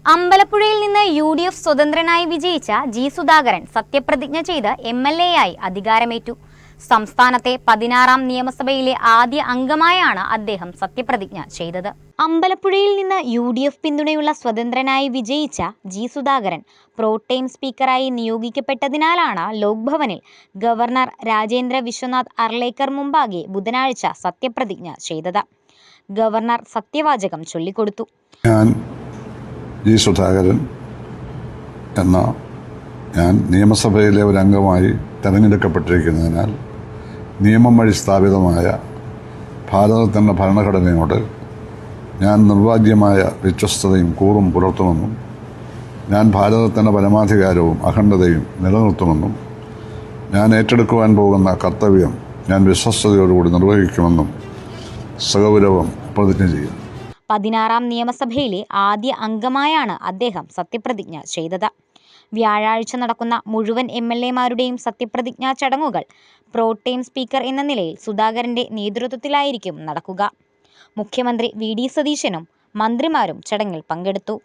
അമ്പലപ്പുഴയിൽ നിന്ന് UDF സ്വതന്ത്രനായി വിജയിച്ച ജി സുധാകരൻ സത്യപ്രതിജ്ഞ ചെയ്ത് MLA ആയി അധികാരമേറ്റു. സംസ്ഥാനത്തെ 16ാം നിയമസഭയിലെ ആദ്യ അംഗമായാണ് അദ്ദേഹം സത്യപ്രതിജ്ഞ ചെയ്തത്. അമ്പലപ്പുഴയിൽ നിന്ന് UDF പിന്തുണയുള്ള സ്വതന്ത്രനായി വിജയിച്ച ജി സുധാകരൻ പ്രോടേം സ്പീക്കറായി നിയോഗിക്കപ്പെട്ടതിനാലാണ് ലോക്ഭവനിൽ ഗവർണർ രാജേന്ദ്ര വിശ്വനാഥ് അർലേക്കർ മുമ്പാകെ ബുധനാഴ്ച സത്യപ്രതിജ്ഞ ചെയ്തത്. ഗവർണർ സത്യവാചകം ചൊല്ലിക്കൊടുത്തു. ജി സുധാകരൻ എന്ന ഞാൻ നിയമസഭയിലെ ഒരു അംഗമായി തെരഞ്ഞെടുക്കപ്പെട്ടിരിക്കുന്നതിനാൽ നിയമം വഴി സ്ഥാപിതമായ ഭാരതത്തിൻ്റെ ഭരണഘടനയോട് ഞാൻ നിർവാജ്യമായ വിശ്വസ്തതയും കൂറും പുലർത്തുമെന്നും ഞാൻ ഭാരതത്തിൻ്റെ പരമാധികാരവും അഖണ്ഡതയും നിലനിർത്തുമെന്നും ഞാൻ ഏറ്റെടുക്കുവാൻ പോകുന്ന കർത്തവ്യം ഞാൻ വിശ്വസ്തയോടുകൂടി നിർവഹിക്കുമെന്നും സഗൗരവം പ്രതിജ്ഞ ചെയ്യും. 16ാം നിയമസഭയിലെ ആദ്യ അംഗമായാണ് അദ്ദേഹം സത്യപ്രതിജ്ഞ ചെയ്തത്. വ്യാഴാഴ്ച നടക്കുന്ന മുഴുവൻ MLA-മാരുടെയും സത്യപ്രതിജ്ഞാ ചടങ്ങുകൾ പ്രോടേം സ്പീക്കർ എന്ന നിലയിൽ സുധാകരന്റെ നേതൃത്വത്തിലായിരിക്കും നടക്കുക. മുഖ്യമന്ത്രി VD സതീശനും മന്ത്രിമാരും ചടങ്ങിൽ പങ്കെടുത്തു.